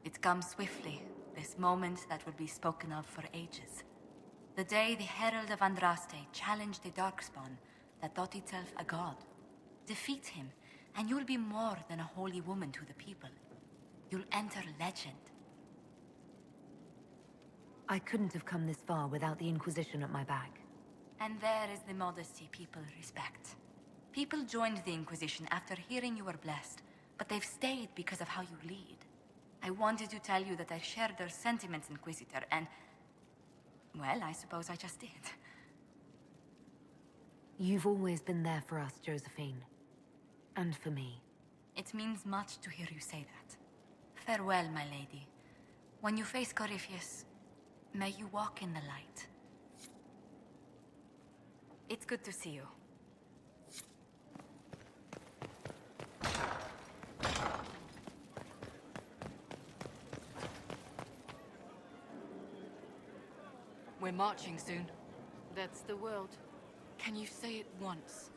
It comes swiftly, this moment that will be spoken of for ages. The day the Herald of Andraste challenged the Darkspawn that thought itself a god. Defeat him, and you'll be more than a holy woman to the people. You'll enter legend. I couldn't have come this far without the Inquisition at my back. And there is the modesty people respect. People joined the Inquisition after hearing you were blessed, but they've stayed because of how you lead. I wanted to tell you that I shared their sentiments, Inquisitor, and... well, I suppose I just did. You've always been there for us, Josephine. And for me. It means much to hear you say that. Farewell, my lady. When you face Corypheus, may you walk in the light. It's good to see you. We're marching soon. That's the word. Can you say it once?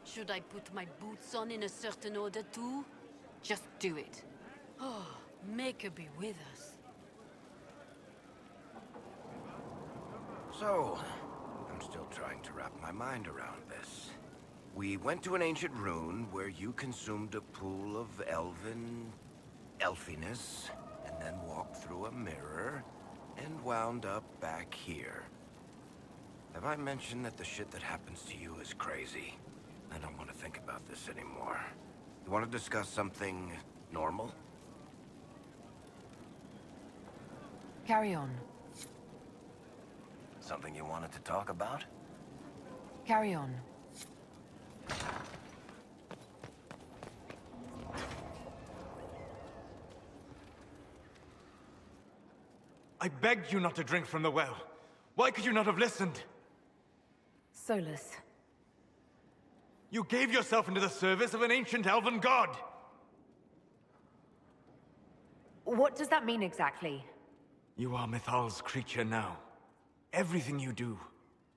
Should I put my boots on in a certain order too? Just do it. Oh, make her be with us. So, I'm still trying to wrap my mind around this. We went to an ancient rune where you consumed a pool of elfiness, and then walked through a mirror, and wound up back here. Have I mentioned that the shit that happens to you is crazy? I don't want to think about this anymore. You want to discuss something normal? Carry on. Something you wanted to talk about? Carry on. I begged you not to drink from the well. Why could you not have listened? Solus. You gave yourself into the service of an ancient elven god! What does that mean exactly? You are Mythal's creature now. Everything you do,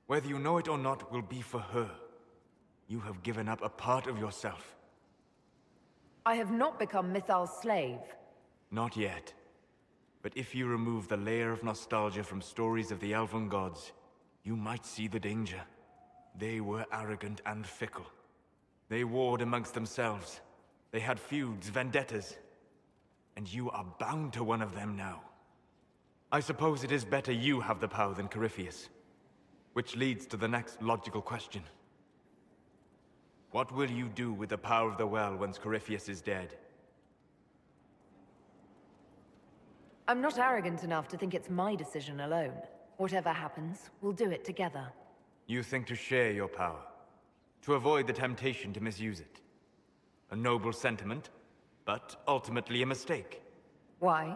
whether you know it or not, will be for her. You have given up a part of yourself. I have not become Mythal's slave. Not yet. But if you remove the layer of nostalgia from stories of the elven gods, you might see the danger. They were arrogant and fickle. They warred amongst themselves. They had feuds, vendettas. And you are bound to one of them now. I suppose it is better you have the power than Corypheus. Which leads to the next logical question. What will you do with the power of the well once Corypheus is dead? I'm not arrogant enough to think it's my decision alone. Whatever happens, we'll do it together. You think to share your power, to avoid the temptation to misuse it. A noble sentiment, but ultimately a mistake. Why?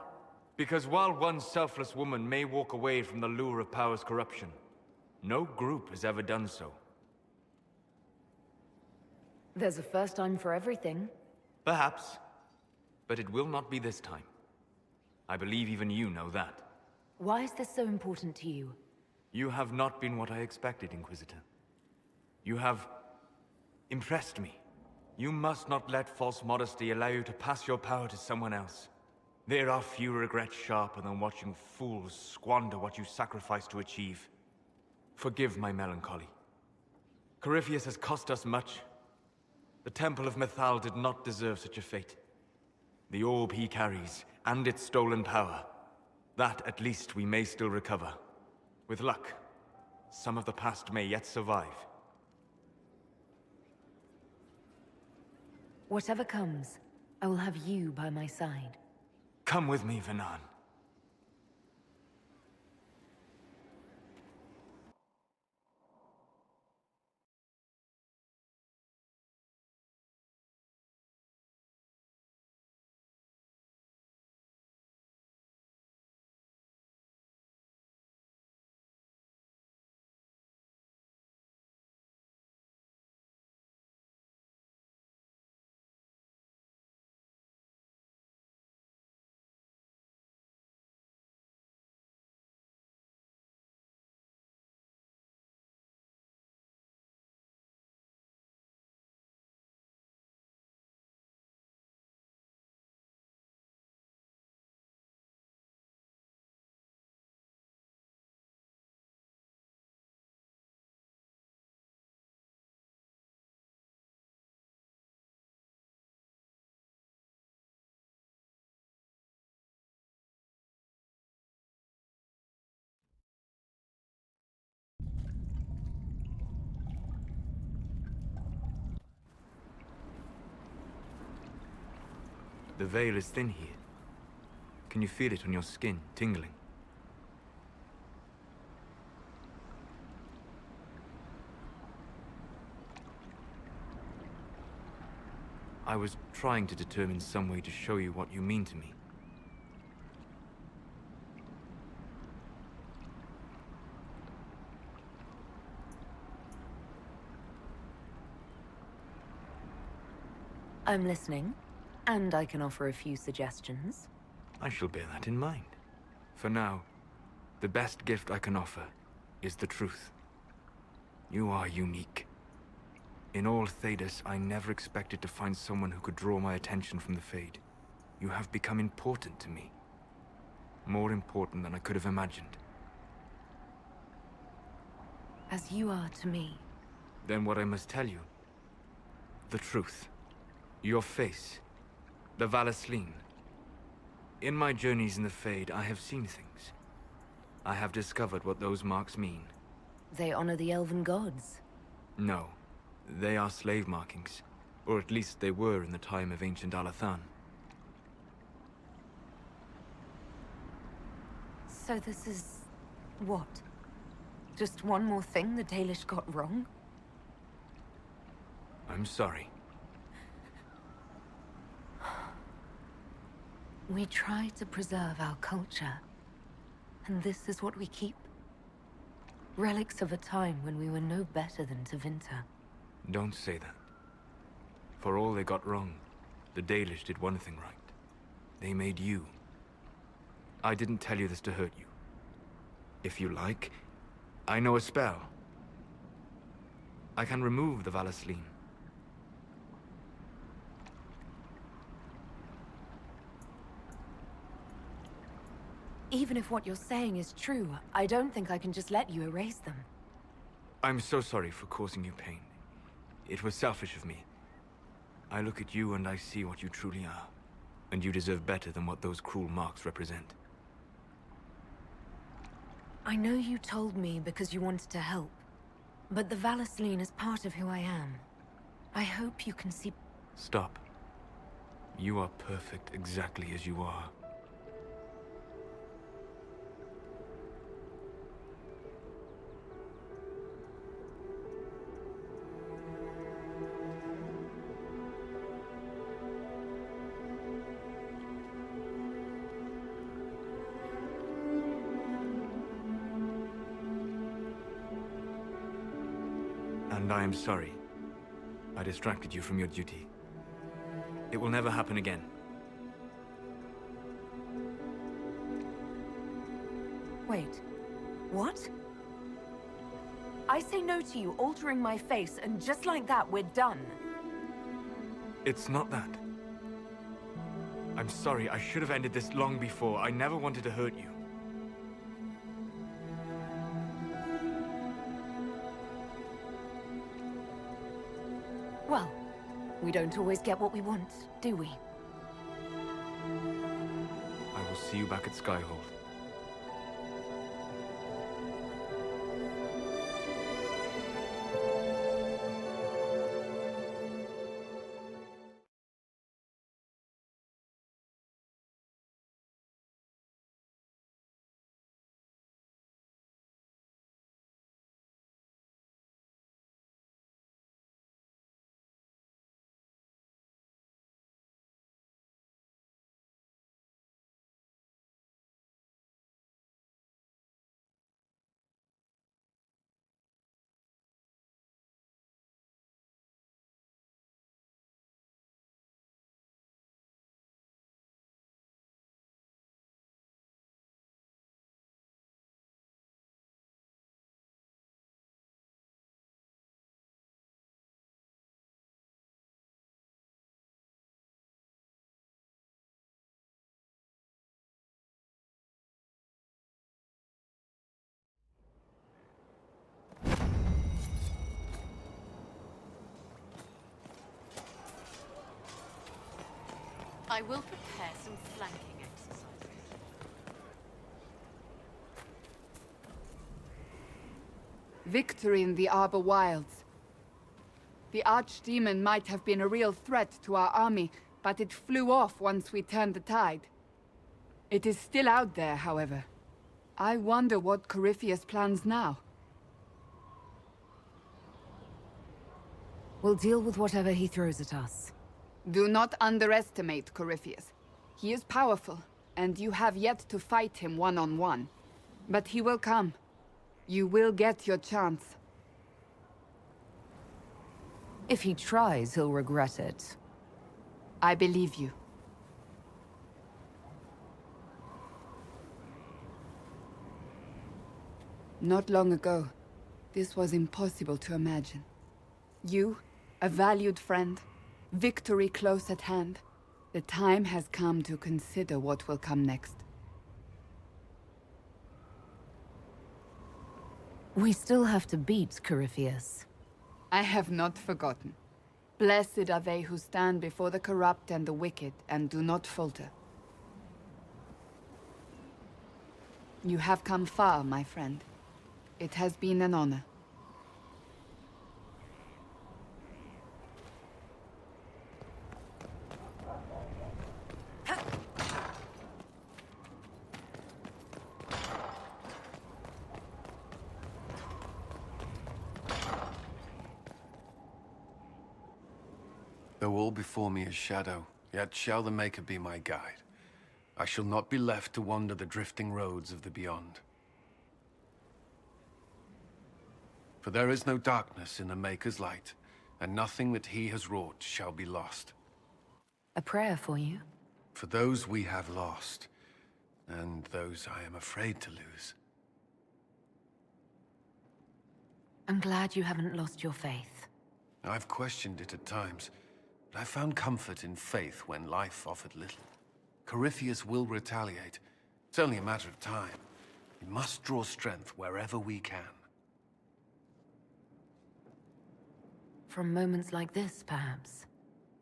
Because while one selfless woman may walk away from the lure of power's corruption, no group has ever done so. There's a first time for everything. Perhaps, but it will not be this time. I believe even you know that. Why is this so important to you? You have not been what I expected, Inquisitor. You have impressed me. You must not let false modesty allow you to pass your power to someone else. There are few regrets sharper than watching fools squander what you sacrifice to achieve. Forgive my melancholy. Corypheus has cost us much. The Temple of Mythal did not deserve such a fate. The orb he carries, and its stolen power, that at least we may still recover. With luck, some of the past may yet survive. Whatever comes, I will have you by my side. Come with me, Venan. The veil is thin here. Can you feel it on your skin, tingling? I was trying to determine some way to show you what you mean to me. I'm listening, and I can offer a few suggestions. I shall bear that in mind. For now, the best gift I can offer is the truth. You are unique. In all Thedas, I never expected to find someone who could draw my attention from the Fade. You have become important to me. More important than I could have imagined. As you are to me. Then what I must tell you. The truth. Your face. The Valasleen. In my journeys in the Fade, I have seen things. I have discovered what those marks mean. They honor the elven gods. No. They are slave markings. Or at least they were in the time of ancient Alathan. So this is... what? Just one more thing the Dalish got wrong? I'm sorry. We try to preserve our culture. And this is what we keep? Relics of a time when we were no better than Tevinter. Don't say that. For all they got wrong, the Dalish did one thing right. They made you. I didn't tell you this to hurt you. If you like, I know a spell. I can remove the Valasleen. Even if what you're saying is true, I don't think I can just let you erase them. I'm so sorry for causing you pain. It was selfish of me. I look at you and I see what you truly are. And you deserve better than what those cruel marks represent. I know you told me because you wanted to help. But the Valasleen is part of who I am. I hope you can see... Stop. You are perfect exactly as you are. And I am sorry. I distracted you from your duty. It will never happen again. Wait. What? I say no to you altering my face, and just like that, we're done. It's not that. I'm sorry, I should have ended this long before. I never wanted to hurt you. Well, we don't always get what we want, do we? I will see you back at Skyhold. I will prepare some flanking exercises. Victory in the Arbor Wilds. The Archdemon might have been a real threat to our army, but it flew off once we turned the tide. It is still out there, however. I wonder what Corypheus plans now. We'll deal with whatever he throws at us. Do not underestimate Corypheus. He is powerful, and you have yet to fight him one-on-one. But he will come. You will get your chance. If he tries, he'll regret it. I believe you. Not long ago, this was impossible to imagine. You, a valued friend, victory close at hand. The time has come to consider what will come next. We still have to beat Corypheus. I have not forgotten. Blessed are they who stand before the corrupt and the wicked and do not falter. You have come far, my friend. It has been an honor. Though all before me is shadow, yet shall the Maker be my guide. I shall not be left to wander the drifting roads of the beyond. For there is no darkness in the Maker's light, and nothing that he has wrought shall be lost. A prayer for you? For those we have lost, and those I am afraid to lose. I'm glad you haven't lost your faith. I've questioned it at times, but I found comfort in faith when life offered little. Corypheus will retaliate. It's only a matter of time. We must draw strength wherever we can. From moments like this, perhaps.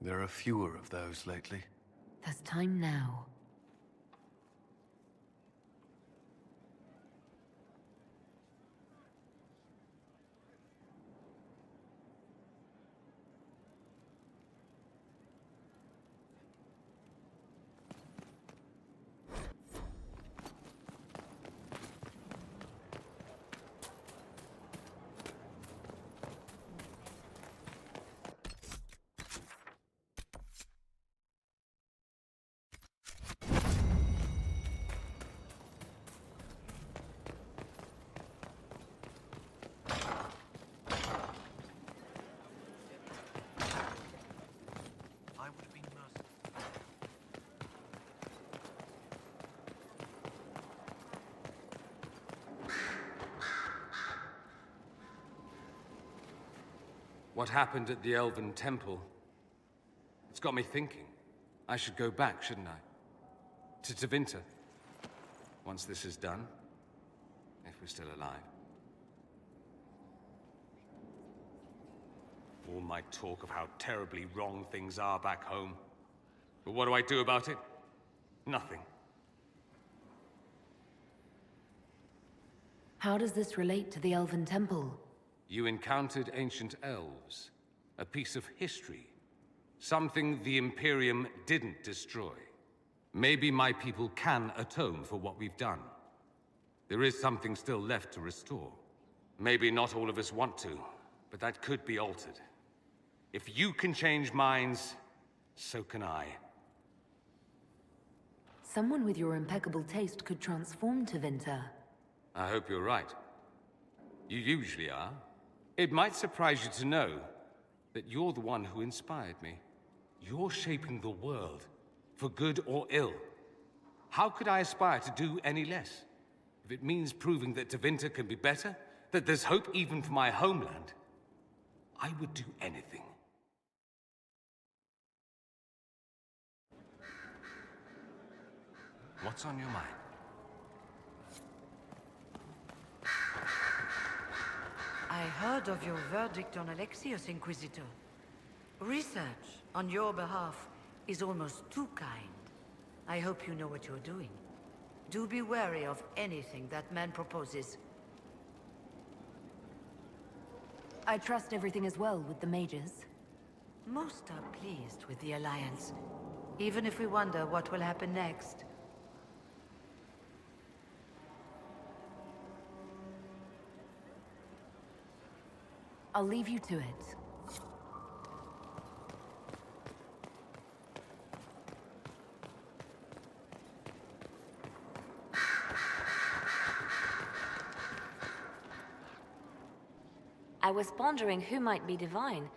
There are fewer of those lately. There's time now. What happened at the Elven Temple? It's got me thinking. I should go back, shouldn't I? To Tevinter. Once this is done. If we're still alive. All my talk of how terribly wrong things are back home. But what do I do about it? Nothing. How does this relate to the Elven Temple? You encountered ancient elves. A piece of history. Something the Imperium didn't destroy. Maybe my people can atone for what we've done. There is something still left to restore. Maybe not all of us want to, but that could be altered. If you can change minds, so can I. Someone with your impeccable taste could transform Tevinter. I hope you're right. You usually are. It might surprise you to know that you're the one who inspired me. You're shaping the world, for good or ill. How could I aspire to do any less? If it means proving that Tevinter can be better, that there's hope even for my homeland, I would do anything. What's on your mind? I heard of your verdict on Alexios, Inquisitor. Research on your behalf is almost too kind. I hope you know what you're doing. Do be wary of anything that man proposes. I trust everything is well with the mages. Most are pleased with the Alliance. even if we wonder what will happen next. I'll leave you to it. I was pondering who might be divine,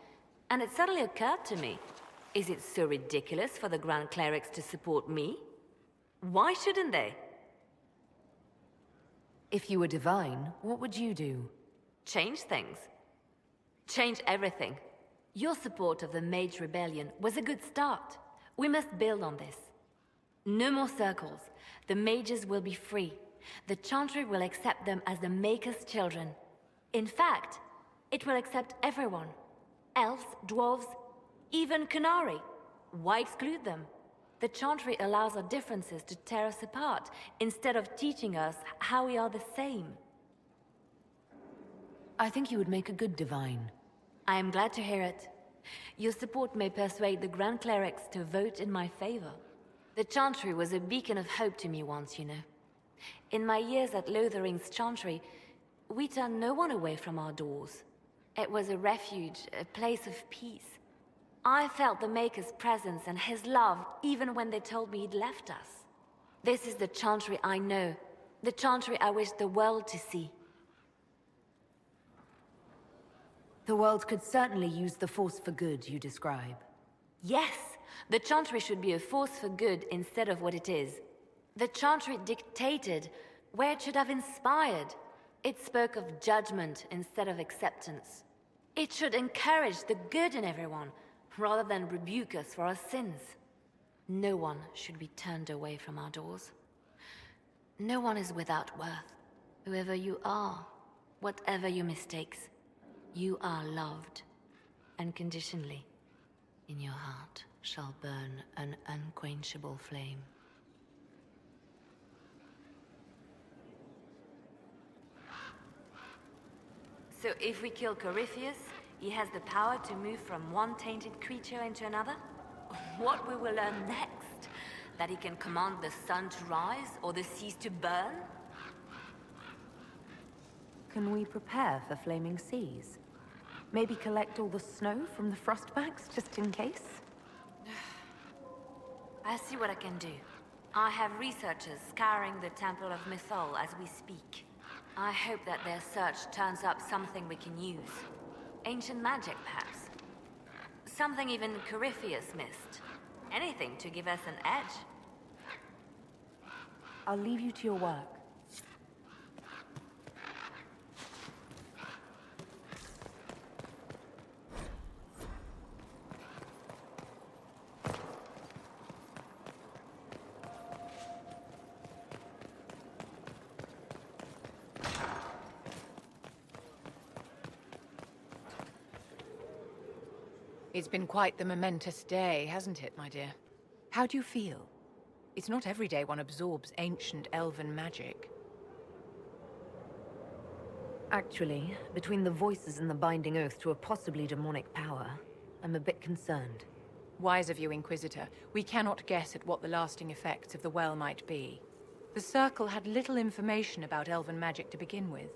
and it suddenly occurred to me. Is it so ridiculous for the Grand Clerics to support me? Why shouldn't they? If you were divine, what would you do? Change things. Change everything. Your support of the Mage Rebellion was a good start. We must build on this. No more circles. The mages will be free. The Chantry will accept them as the Maker's children. In fact, it will accept everyone. Elves, dwarves, even Canary. Why exclude them? The Chantry allows our differences to tear us apart, instead of teaching us how we are the same. I think you would make a good divine. I am glad to hear it. Your support may persuade the Grand Clerics to vote in my favor. The Chantry was a beacon of hope to me once, you know. In my years at Lothering's Chantry, we turned no one away from our doors. It was a refuge, a place of peace. I felt the Maker's presence and his love even when they told me he'd left us. This is the Chantry I know, the Chantry I wish the world to see. The world could certainly use the force for good you describe. Yes, the Chantry should be a force for good instead of what it is. The Chantry dictated where it should have inspired. It spoke of judgment instead of acceptance. It should encourage the good in everyone, rather than rebuke us for our sins. No one should be turned away from our doors. No one is without worth. Whoever you are, whatever your mistakes, you are loved, unconditionally. In your heart shall burn an unquenchable flame. So if we kill Corypheus, he has the power to move from one tainted creature into another? What we will learn next? That he can command the sun to rise or the seas to burn? Can we prepare for flaming seas? Maybe collect all the snow from the frostbacks, just in case? I'll see what I can do. I have researchers scouring the Temple of Mythol as we speak. I hope that their search turns up something we can use. Ancient magic, perhaps. Something even Corypheus missed. Anything to give us an edge. I'll leave you to your work. It's been quite the momentous day, hasn't it, my dear? How do you feel? It's not every day one absorbs ancient elven magic. Actually, between the voices and the binding oath to a possibly demonic power, I'm a bit concerned. Wise of you, Inquisitor. We cannot guess at what the lasting effects of the well might be. The Circle had little information about elven magic to begin with.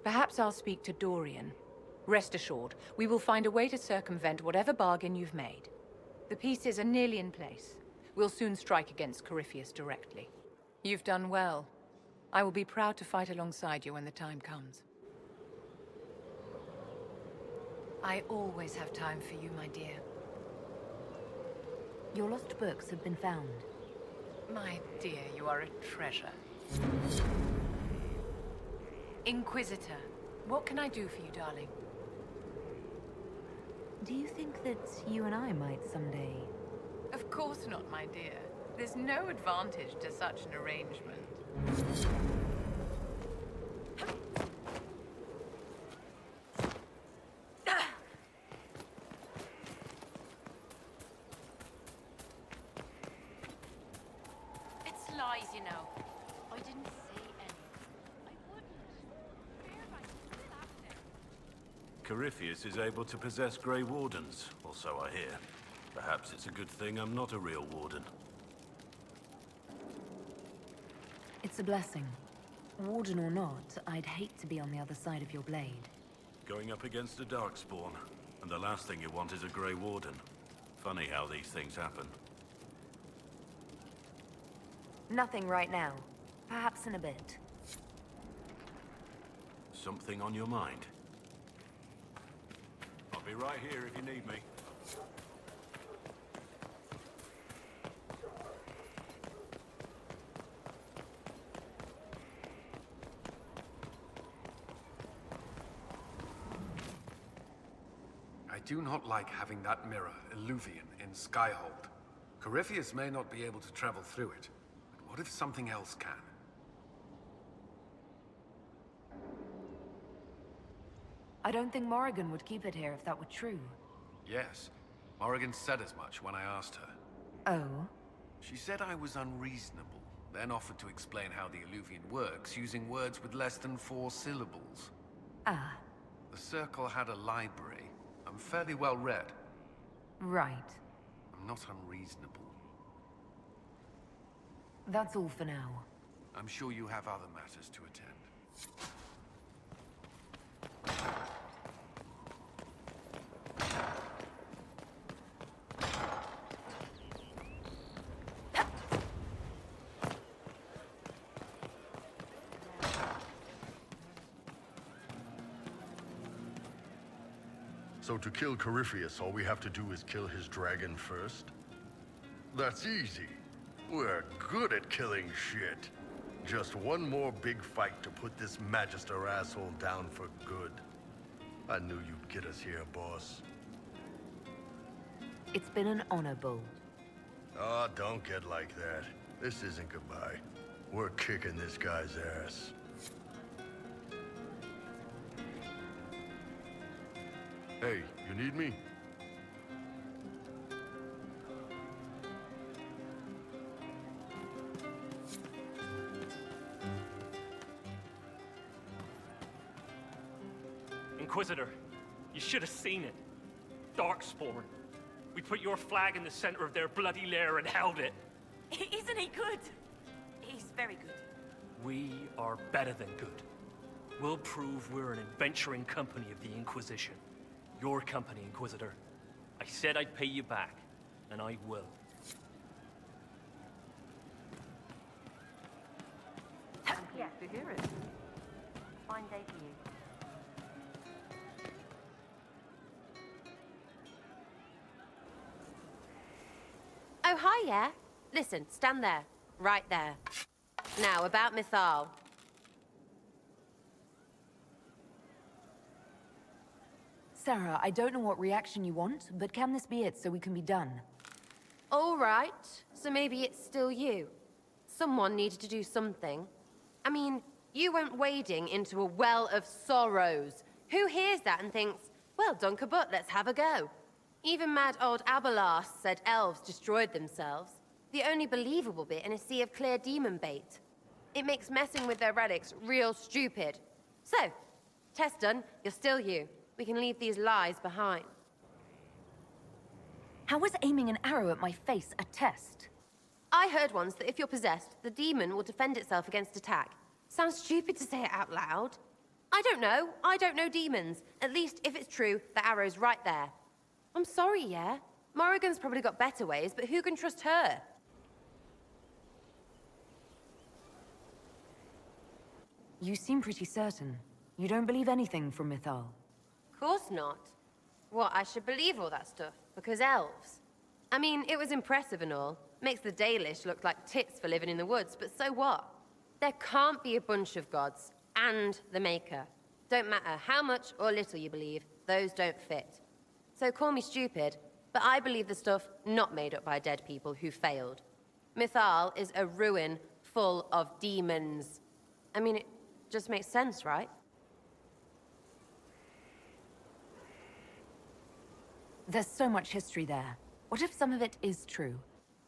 Perhaps I'll speak to Dorian. Rest assured, we will find a way to circumvent whatever bargain you've made. The pieces are nearly in place. We'll soon strike against Corypheus directly. You've done well. I will be proud to fight alongside you when the time comes. I always have time for you, my dear. Your lost books have been found. My dear, you are a treasure. Inquisitor, what can I do for you, darling? Do you think that you and I might someday... Of course not, my dear. There's no advantage to such an arrangement. It's lies, you know. I didn't say anything. I wouldn't. Where am I still out there? Corypheus is able to possess Grey Wardens, or so I hear. Perhaps it's a good thing I'm not a real warden. It's a blessing. Warden or not, I'd hate to be on the other side of your blade. Going up against a Darkspawn, and the last thing you want is a Grey Warden. Funny how these things happen. Nothing right now. Perhaps in a bit. Something on your mind? I'll be right here if you need me. I do not like having that mirror, Illuvian, in Skyhold. Corypheus may not be able to travel through it, but what if something else can? I don't think Morrigan would keep it here if that were true. Yes, Morrigan said as much when I asked her. Oh? She said I was unreasonable, then offered to explain how the Illuvian works using words with less than 4 syllables. Ah. The Circle had a library. I'm fairly well read. Right. I'm not unreasonable. That's all for now. I'm sure you have other matters to attend. So to kill Corypheus, all we have to do is kill his dragon first? That's easy. We're good at killing shit. Just one more big fight to put this Magister asshole down for good. I knew you'd get us here, boss. It's been an honor, Bull. Oh, don't get like that. This isn't goodbye. We're kicking this guy's ass. Hey, you need me? Inquisitor, you should have seen it. Darkspawn. We put your flag in the center of their bloody lair and held it. Isn't he good? He's very good. We are better than good. We'll prove we're an adventuring company of the Inquisition. Your company, Inquisitor. I said I'd pay you back, and I will. I'm pleased to hear it. Fine day for you. Oh, hi, yeah? Listen, stand there. Right there. Now, about Mythal. Sarah, I don't know what reaction you want, but can this be it so we can be done? All right. So maybe it's still you. Someone needed to do something. I mean, you went wading into a well of sorrows. Who hears that and thinks, well, dunk a butt, let's have a go? Even mad old Abelas said elves destroyed themselves. The only believable bit in a sea of clear demon bait. It makes messing with their relics real stupid. So, test done, you're still you. We can leave these lies behind. How was aiming an arrow at my face a test? I heard once that if you're possessed, the demon will defend itself against attack. Sounds stupid to say it out loud. I don't know. I don't know demons. At least, if it's true, the arrow's right there. I'm sorry, yeah? Morrigan's probably got better ways, but who can trust her? You seem pretty certain. You don't believe anything from Mythal. Course not. What, I should believe all that stuff? Because elves? I mean, it was impressive and all. Makes the Dalish look like tits for living in the woods, but so what? There can't be a bunch of gods, and the Maker. Don't matter how much or little you believe, those don't fit. So call me stupid, but I believe the stuff not made up by dead people who failed. Mythal is a ruin full of demons. I mean, it just makes sense, right? There's so much history there. What if some of it is true?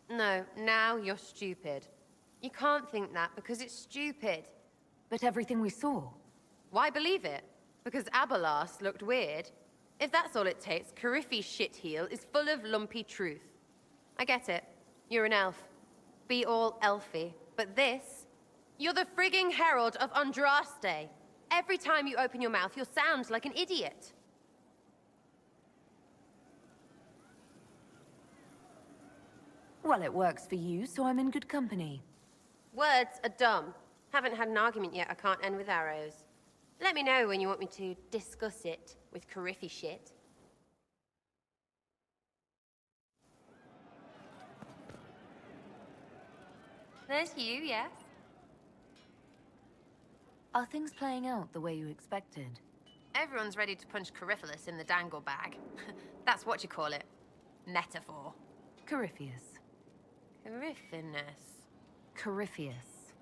No, now you're stupid. You can't think that because it's stupid. But everything we saw. Why believe it? Because Abelas looked weird? If that's all it takes, Cariffi's shitheel is full of lumpy truth. I get it. You're an elf. Be all elfy. But this? You're the frigging herald of Andraste. Every time you open your mouth, you'll sound like an idiot. Well, it works for you, so I'm in good company. Words are dumb. Haven't had an argument yet I can't end with arrows. Let me know when you want me to discuss it with Cariffi shit. There's you, yes? Are things playing out the way you expected? Everyone's ready to punch Cariphilus in the dangle bag. That's what you call it. Metaphor. Corypheus. Cariffinus. Corypheus.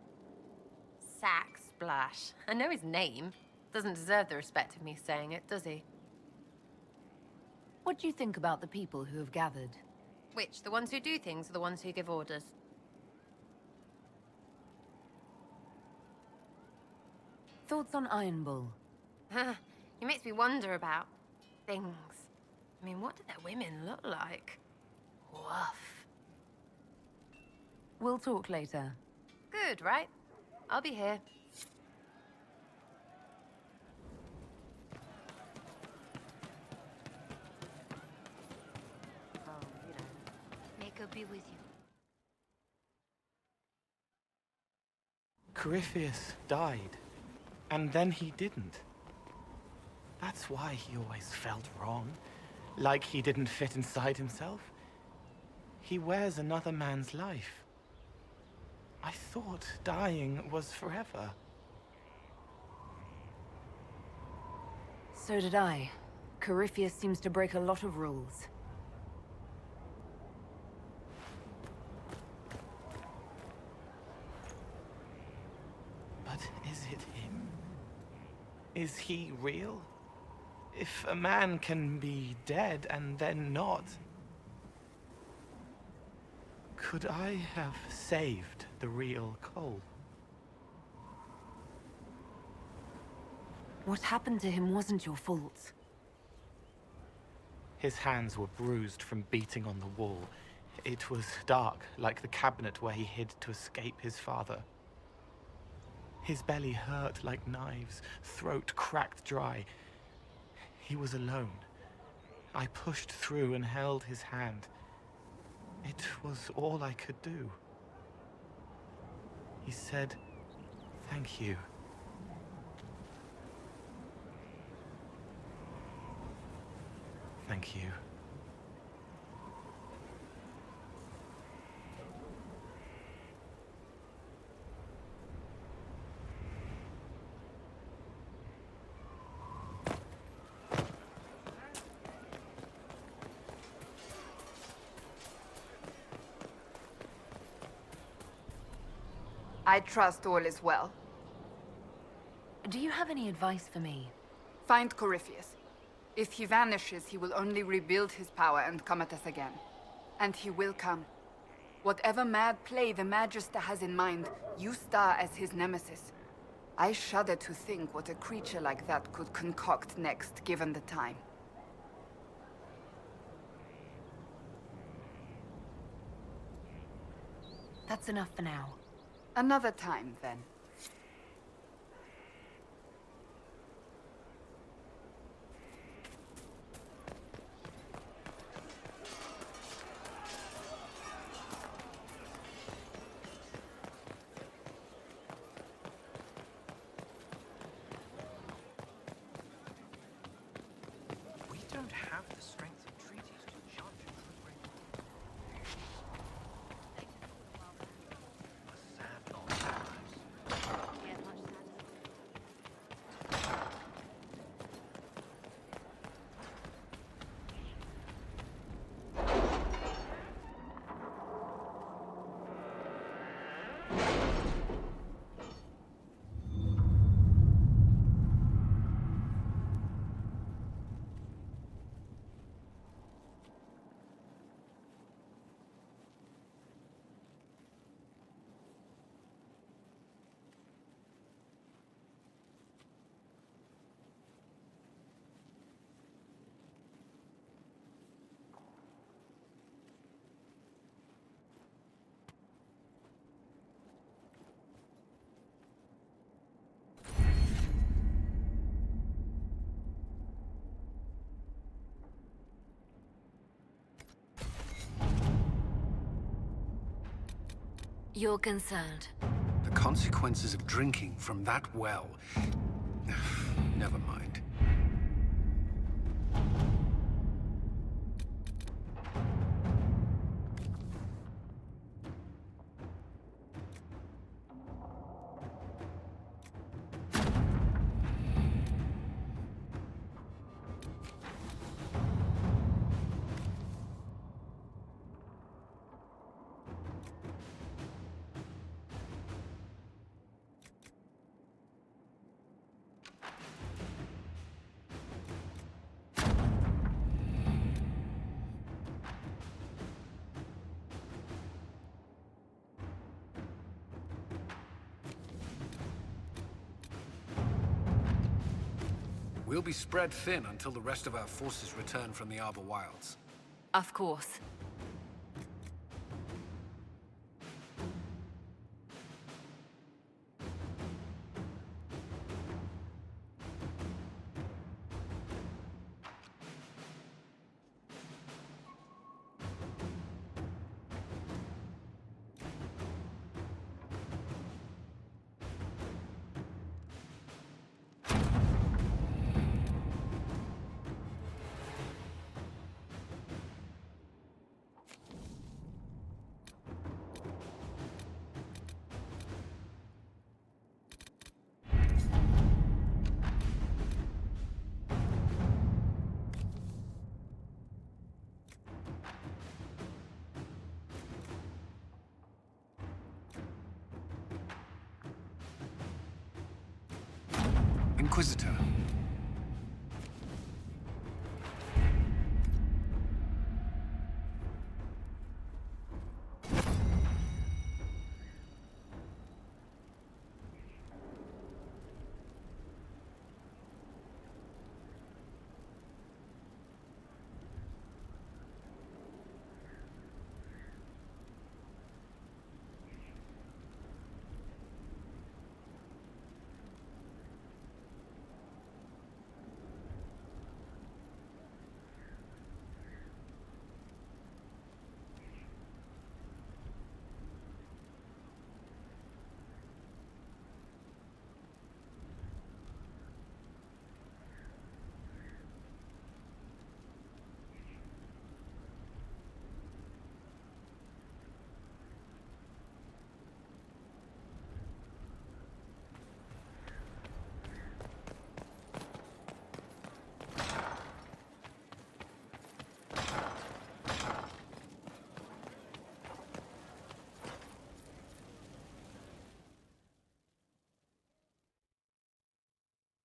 Sack Splash. I know his name. Doesn't deserve the respect of me saying it, does he? What do you think about the people who have gathered? Which, the ones who do things or the ones who give orders? Thoughts on Iron Bull? He makes me wonder about things. I mean, what do their women look like? Woof. We'll talk later. Good, right? I'll be here. Oh, you know, may God be with you. Corypheus died, and then he didn't. That's why he always felt wrong, like he didn't fit inside himself. He wears another man's life. I thought dying was forever. So did I. Corypheus seems to break a lot of rules. But is it him? Is he real? If a man can be dead and then not, could I have saved the real Cole? What happened to him wasn't your fault. His hands were bruised from beating on the wall. It was dark, like the cabinet where he hid to escape his father. His belly hurt like knives, throat cracked dry. He was alone. I pushed through and held his hand. It was all I could do. He said, "Thank you." Thank you. I trust all is well. Do you have any advice for me? Find Corypheus. If he vanishes, he will only rebuild his power and come at us again. And he will come. Whatever mad play the Magister has in mind, you star as his nemesis. I shudder to think what a creature like that could concoct next, given the time. That's enough for now. Another time, then. We don't have the strength of treaties to judge a true great war. A sad lot of lives. You're concerned. The consequences of drinking from that well... Never mind. We'll be spread thin until the rest of our forces return from the Arbor Wilds. Of course. Inquisitor.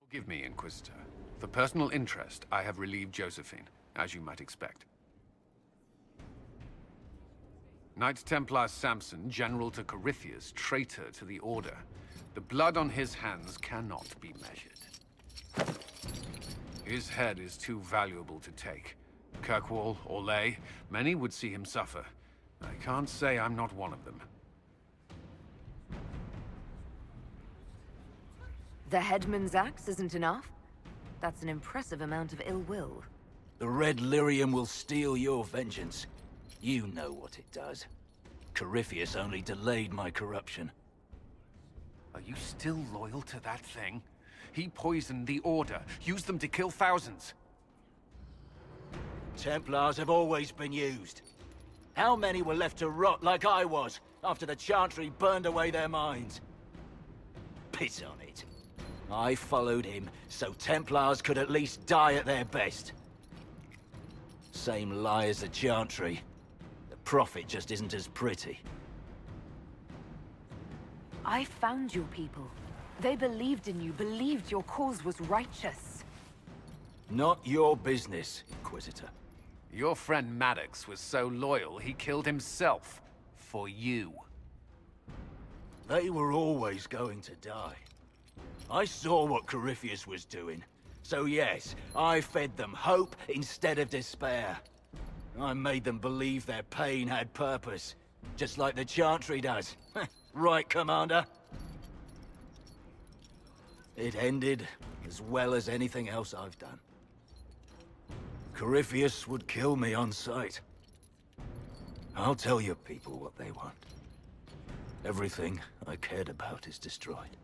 Forgive me, Inquisitor. For personal interest, I have relieved Josephine, as you might expect. Knight Templar Samson, General to Corypheus, traitor to the Order. The blood on his hands cannot be measured. His head is too valuable to take. Kirkwall, Orlais, many would see him suffer. I can't say I'm not one of them. The headman's axe isn't enough? That's an impressive amount of ill will. The Red Lyrium will steal your vengeance. You know what it does. Corypheus only delayed my corruption. Are you still loyal to that thing? He poisoned the Order, used them to kill thousands. Templars have always been used. How many were left to rot like I was, after the Chantry burned away their minds? Piss on it. I followed him, so Templars could at least die at their best. Same lie as the Chantry. The profit just isn't as pretty. I found your people. They believed in you, believed your cause was righteous. Not your business, Inquisitor. Your friend Maddox was so loyal, he killed himself. For you. They were always going to die. I saw what Corypheus was doing. So yes, I fed them hope instead of despair. I made them believe their pain had purpose, just like the Chantry does. Right, Commander? It ended as well as anything else I've done. Corypheus would kill me on sight. I'll tell your people what they want. Everything I cared about is destroyed.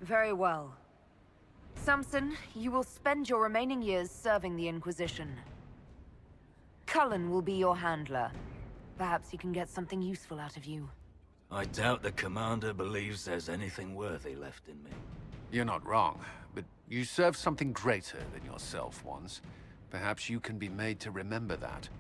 Very well. Samson, you will spend your remaining years serving the Inquisition. Cullen will be your handler. Perhaps he can get something useful out of you. I doubt the Commander believes there's anything worthy left in me. You're not wrong, but you served something greater than yourself once. Perhaps you can be made to remember that.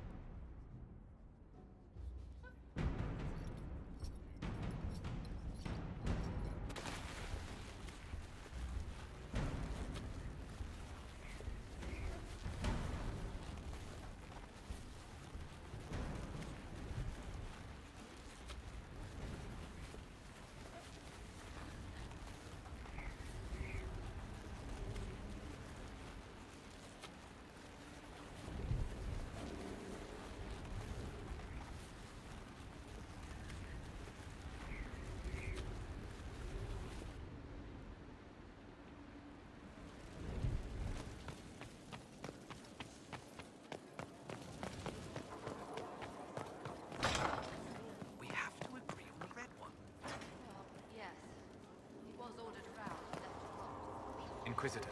Inquisitor,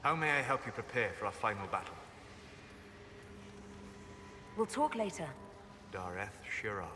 how may I help you prepare for our final battle? We'll talk later. Dareth Shirah.